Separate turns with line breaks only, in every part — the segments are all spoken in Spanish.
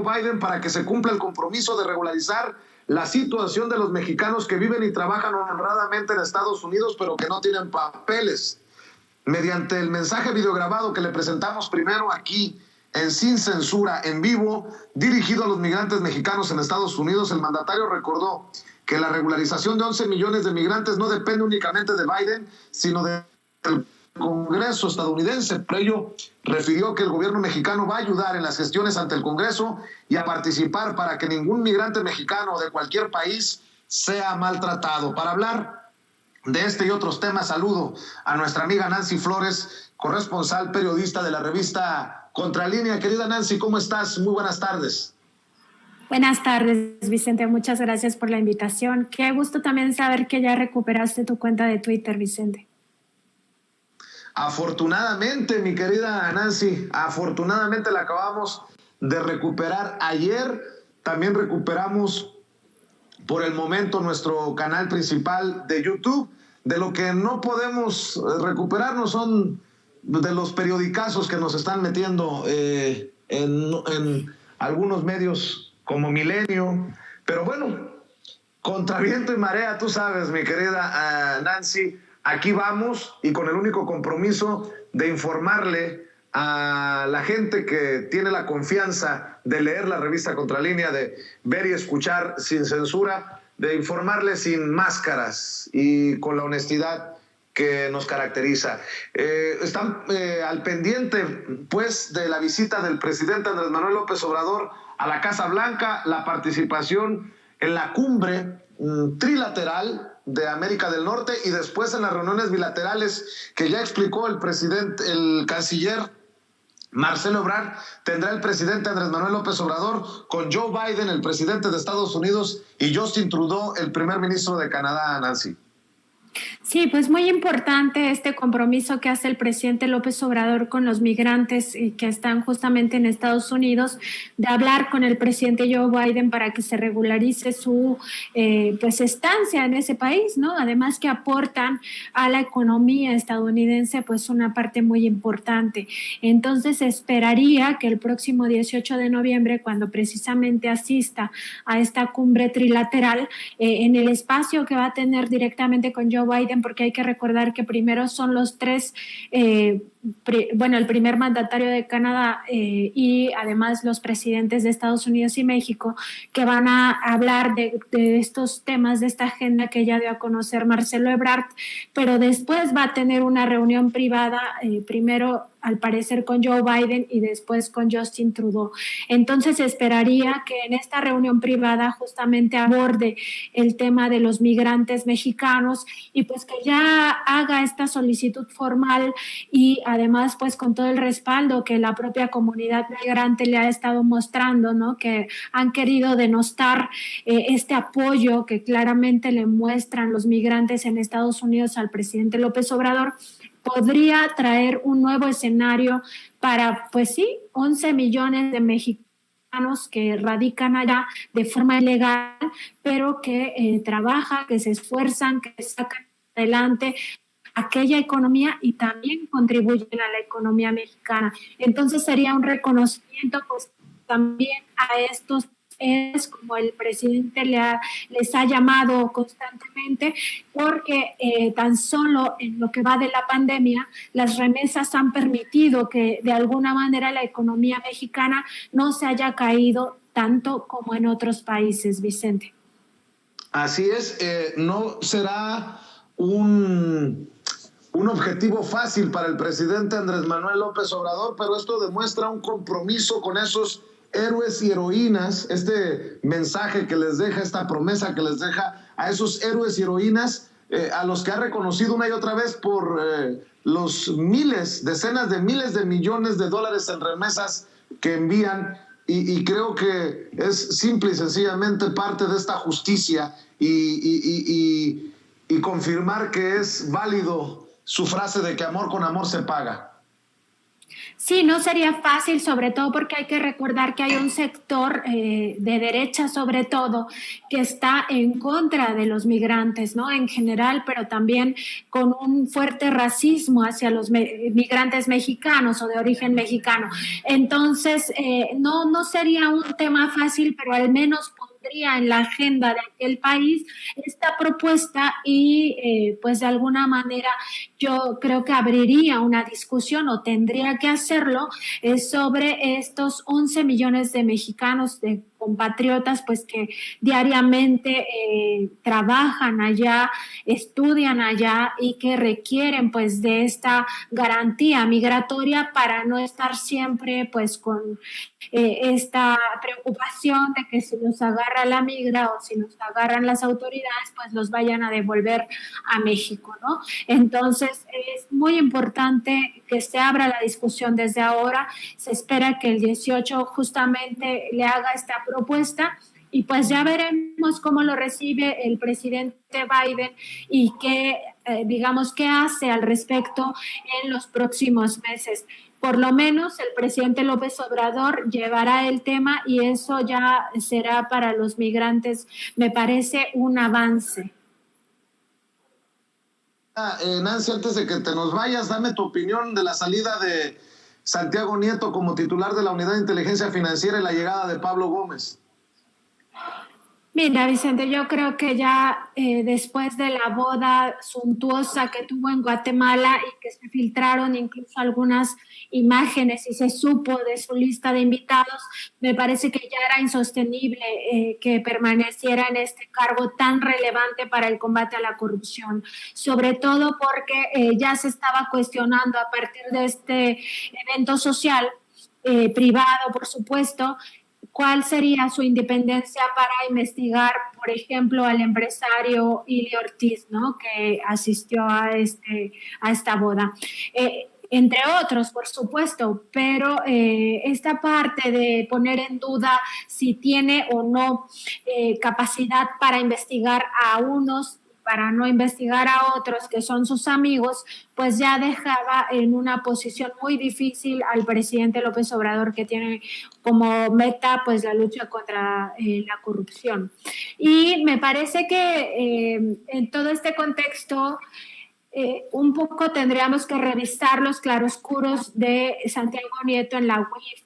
Biden para que se cumpla el compromiso de regularizar la situación de los mexicanos que viven y trabajan honradamente en Estados Unidos, pero que no tienen papeles. Mediante el mensaje videograbado que le presentamos primero aquí en Sin Censura, en vivo, dirigido a los migrantes mexicanos en Estados Unidos, el mandatario recordó que la regularización de 11 millones de migrantes no depende únicamente de Biden, sino del Congreso estadounidense. Por ello, refirió que el gobierno mexicano va a ayudar en las gestiones ante el Congreso y a participar para que ningún migrante mexicano de cualquier país sea maltratado. Para hablar de este y otros temas, saludo a nuestra amiga Nancy Flores, corresponsal periodista de la revista Contralínea. Querida Nancy, ¿cómo estás? Muy buenas tardes.
Buenas tardes, Vicente. Muchas gracias por la invitación. Qué gusto también saber que ya recuperaste tu cuenta de Twitter, Vicente.
Afortunadamente, mi querida Nancy, afortunadamente la acabamos de recuperar ayer. También recuperamos por el momento nuestro canal principal de YouTube. De lo que no podemos recuperarnos son de los periodicazos que nos están metiendo en algunos medios como Milenio. Pero bueno, contra viento y marea, tú sabes, mi querida Nancy, aquí vamos y con el único compromiso de informarle a la gente que tiene la confianza de leer la revista Contralínea, de ver y escuchar Sin Censura, de informarle sin máscaras y con la honestidad que nos caracteriza. Están al pendiente, pues, de la visita del presidente Andrés Manuel López Obrador a la Casa Blanca, la participación en la cumbre trilateral de América del Norte y después en las reuniones bilaterales que ya explicó el canciller Marcelo Ebrard, tendrá el presidente Andrés Manuel López Obrador con Joe Biden, el presidente de Estados Unidos, y Justin Trudeau, el primer ministro de Canadá, Nancy.
Sí, pues muy importante este compromiso que hace el presidente López Obrador con los migrantes que están justamente en Estados Unidos, de hablar con el presidente Joe Biden para que se regularice su pues estancia en ese país, ¿no? Además que aportan a la economía estadounidense pues una parte muy importante. Entonces esperaría que el próximo 18 de noviembre, cuando precisamente asista a esta cumbre trilateral, en el espacio que va a tener directamente con Joe Biden, porque hay que recordar que primero son los tres, el primer mandatario de Canadá y además los presidentes de Estados Unidos y México, que van a hablar de estos temas, de esta agenda que ya dio a conocer Marcelo Ebrard, pero después va a tener una reunión privada, primero al parecer con Joe Biden y después con Justin Trudeau. Entonces esperaría que en esta reunión privada justamente aborde el tema de los migrantes mexicanos y pues que ya haga esta solicitud formal y además pues con todo el respaldo que la propia comunidad migrante le ha estado mostrando, ¿no? Que han querido denostar este apoyo que claramente le muestran los migrantes en Estados Unidos al presidente López Obrador, podría traer un nuevo escenario para, pues sí, 11 millones de mexicanos que radican allá de forma ilegal, pero que trabajan, que se esfuerzan, que sacan adelante aquella economía y también contribuyen a la economía mexicana. Entonces sería un reconocimiento pues también a estos como el presidente les ha llamado constantemente, porque tan solo en lo que va de la pandemia, las remesas han permitido que de alguna manera la economía mexicana no se haya caído tanto como en otros países, Vicente.
Así es, no será un objetivo fácil para el presidente Andrés Manuel López Obrador, pero esto demuestra un compromiso con esos héroes y heroínas, este mensaje que les deja, esta promesa que les deja a esos héroes y heroínas, a los que ha reconocido una y otra vez por los miles, decenas de miles de millones de dólares en remesas que envían, y creo que es simple y sencillamente parte de esta justicia y confirmar que es válido su frase de que amor con amor se paga.
Sí, no sería fácil, sobre todo porque hay que recordar que hay un sector de derecha, sobre todo, que está en contra de los migrantes, ¿no? En general, pero también con un fuerte racismo hacia los migrantes mexicanos o de origen mexicano. Entonces, no sería un tema fácil, pero al menos pondría en la agenda de aquel país esta propuesta y pues de alguna manera yo creo que abriría una discusión o tendría que hacerlo sobre estos 11 millones de mexicanos, de compatriotas, pues que diariamente trabajan allá, estudian allá y que requieren pues de esta garantía migratoria para no estar siempre pues con esta preocupación de que si nos agarra la migra o si nos agarran las autoridades, pues los vayan a devolver a México, ¿no? Entonces, es muy importante que se abra la discusión desde ahora. Se espera que el 18 justamente le haga esta propuesta y pues ya veremos cómo lo recibe el presidente Biden y qué, digamos, qué hace al respecto en los próximos meses. Por lo menos el presidente López Obrador llevará el tema y eso ya será para los migrantes, me parece un avance.
Nancy, antes de que te nos vayas, dame tu opinión de la salida de Santiago Nieto como titular de la Unidad de Inteligencia Financiera y la llegada de Pablo Gómez.
Mira, Vicente, yo creo que ya después de la boda suntuosa que tuvo en Guatemala y que se filtraron incluso algunas imágenes y se supo de su lista de invitados, me parece que ya era insostenible que permaneciera en este cargo tan relevante para el combate a la corrupción, sobre todo porque ya se estaba cuestionando a partir de este evento social, privado, por supuesto, cuál sería su independencia para investigar, por ejemplo, al empresario Ili Ortiz, ¿no? Que asistió a esta boda. Entre otros, por supuesto, pero esta parte de poner en duda si tiene o no capacidad para investigar a unos, para no investigar a otros que son sus amigos, pues ya dejaba en una posición muy difícil al presidente López Obrador, que tiene como meta pues la lucha contra la corrupción. Y me parece que en todo este contexto un poco tendríamos que revisar los claroscuros de Santiago Nieto en la UIF.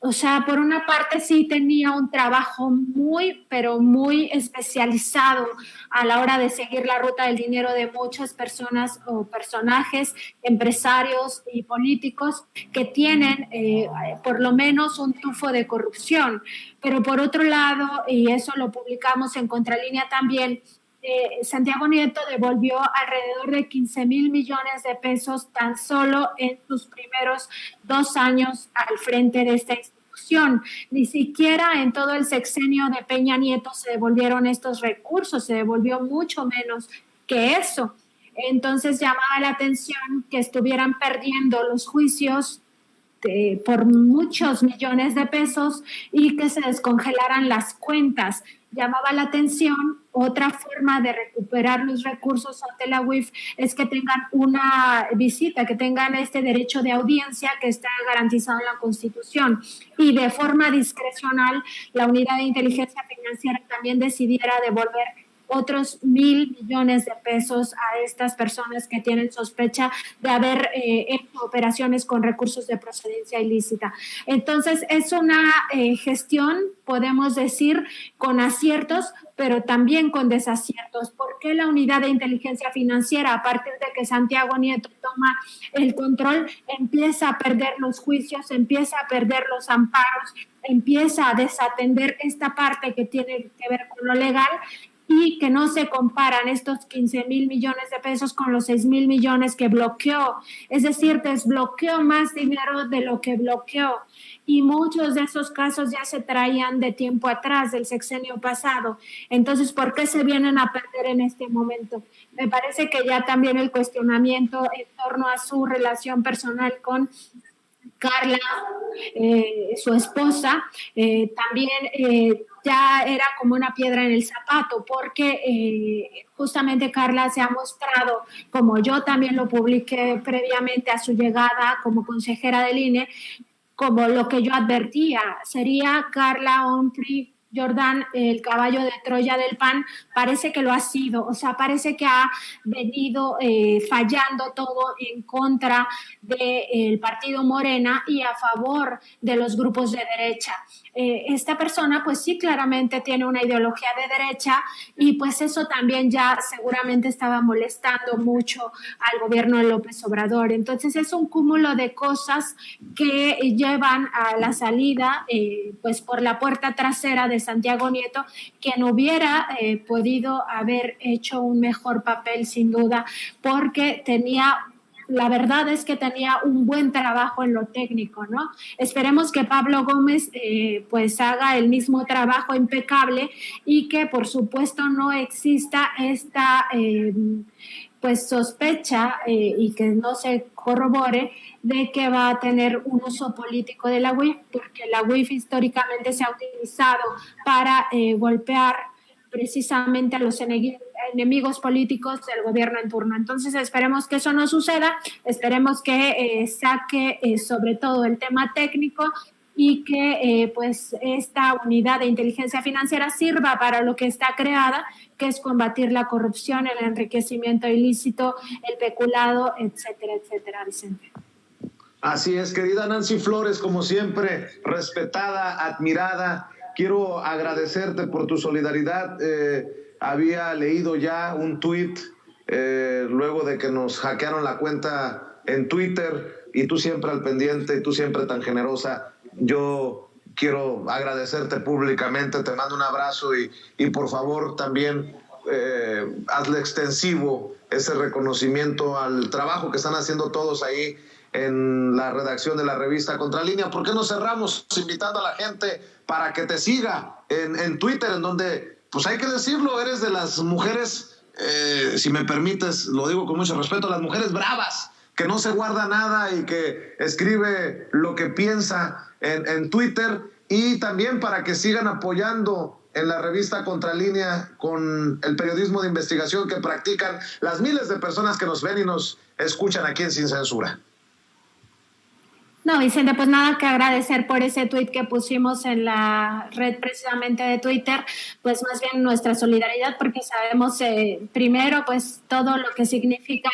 O sea, por una parte sí tenía un trabajo muy, pero muy especializado a la hora de seguir la ruta del dinero de muchas personas o personajes, empresarios y políticos que tienen por lo menos un tufo de corrupción. Pero por otro lado, y eso lo publicamos en Contralínea también, Santiago Nieto devolvió alrededor de 15,000 millones de pesos tan solo en sus primeros 2 años al frente de esta institución. Ni siquiera en todo el sexenio de Peña Nieto se devolvieron estos recursos, se devolvió mucho menos que eso. Entonces llamaba la atención que estuvieran perdiendo los juicios por muchos millones de pesos y que se descongelaran las cuentas. Llamaba la atención. Otra forma de recuperar los recursos ante la UIF es que tengan una visita, que tengan este derecho de audiencia que está garantizado en la Constitución. Y de forma discrecional, la Unidad de Inteligencia Financiera también decidiera devolver otros 1,000 millones de pesos a estas personas que tienen sospecha de haber hecho operaciones con recursos de procedencia ilícita. Entonces, es una gestión, podemos decir, con aciertos, pero también con desaciertos. ¿Por qué la Unidad de Inteligencia Financiera, a partir de que Santiago Nieto toma el control, empieza a perder los juicios, empieza a perder los amparos, empieza a desatender esta parte que tiene que ver con lo legal? Y que no se comparan estos 15,000 millones de pesos con los 6,000 millones que bloqueó. Es decir, desbloqueó más dinero de lo que bloqueó. Y muchos de esos casos ya se traían de tiempo atrás, del sexenio pasado. Entonces, ¿por qué se vienen a perder en este momento? Me parece que ya también el cuestionamiento en torno a su relación personal con Carla, su esposa, también ya era como una piedra en el zapato, porque justamente Carla se ha mostrado, como yo también lo publiqué previamente a su llegada como consejera del INE, como lo que yo advertía, sería Carla Humphrey Jordan, el caballo de Troya del PAN. Parece que lo ha sido, o sea, parece que ha venido fallando todo en contra del partido Morena y a favor de los grupos de derecha. Esta persona pues sí claramente tiene una ideología de derecha y pues eso también ya seguramente estaba molestando mucho al gobierno de López Obrador. Entonces es un cúmulo de cosas que llevan a la salida pues por la puerta trasera de Santiago Nieto, quien hubiera podido haber hecho un mejor papel sin duda, porque la verdad es que tenía un buen trabajo en lo técnico, ¿no? Esperemos que Pablo Gómez pues haga el mismo trabajo impecable y que por supuesto no exista esta pues sospecha y que no se corrobore de que va a tener un uso político de la UIF, porque la UIF históricamente se ha utilizado para golpear precisamente a los enemigos políticos del gobierno en turno. Entonces esperemos que eso no suceda, esperemos que saque sobre todo el tema técnico y que pues esta unidad de inteligencia financiera sirva para lo que está creada, que es combatir la corrupción, el enriquecimiento ilícito, el peculado, etcétera, etcétera, Vicente.
Así es, querida Nancy Flores, como siempre, respetada, admirada. Quiero agradecerte por tu solidaridad. Había leído ya un tuit luego de que nos hackearon la cuenta en Twitter y tú siempre al pendiente y tú siempre tan generosa. Yo quiero agradecerte públicamente, te mando un abrazo y por favor también hazle extensivo ese reconocimiento al trabajo que están haciendo todos ahí en la redacción de la revista Contralínea. ¿Por qué no cerramos invitando a la gente para que te siga en Twitter, en donde, pues hay que decirlo, eres de las mujeres, si me permites, lo digo con mucho respeto, las mujeres bravas, que no se guarda nada y que escribe lo que piensa en Twitter, y también para que sigan apoyando en la revista Contralínea con el periodismo de investigación que practican las miles de personas que nos ven y nos escuchan aquí en Sin Censura.
No, Vicente, pues nada que agradecer por ese tuit que pusimos en la red precisamente de Twitter, pues más bien nuestra solidaridad, porque sabemos primero pues todo lo que significa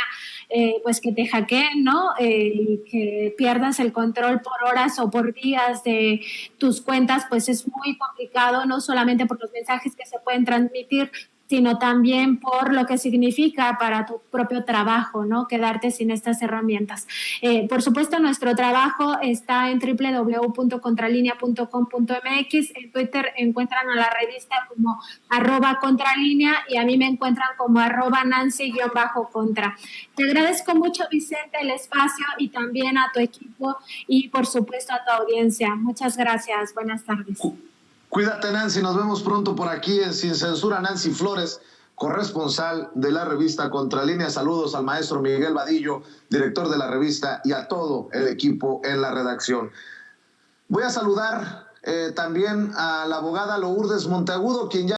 pues que te hackeen, ¿no? Y que pierdas el control por horas o por días de tus cuentas, pues es muy complicado, no solamente por los mensajes que se pueden transmitir, sino también por lo que significa para tu propio trabajo, ¿no? Quedarte sin estas herramientas. Por supuesto, nuestro trabajo está en www.contralinea.com.mx. En Twitter encuentran a la revista como @contralinea y a mí me encuentran como @Nancy_contra. Te agradezco mucho, Vicente, el espacio y también a tu equipo y, por supuesto, a tu audiencia. Muchas gracias. Buenas tardes.
Cuídate, Nancy, nos vemos pronto por aquí en Sin Censura. Nancy Flores, corresponsal de la revista Contralínea. Saludos al maestro Miguel Vadillo, director de la revista, y a todo el equipo en la redacción. Voy a saludar también a la abogada Lourdes Monteagudo, quien ya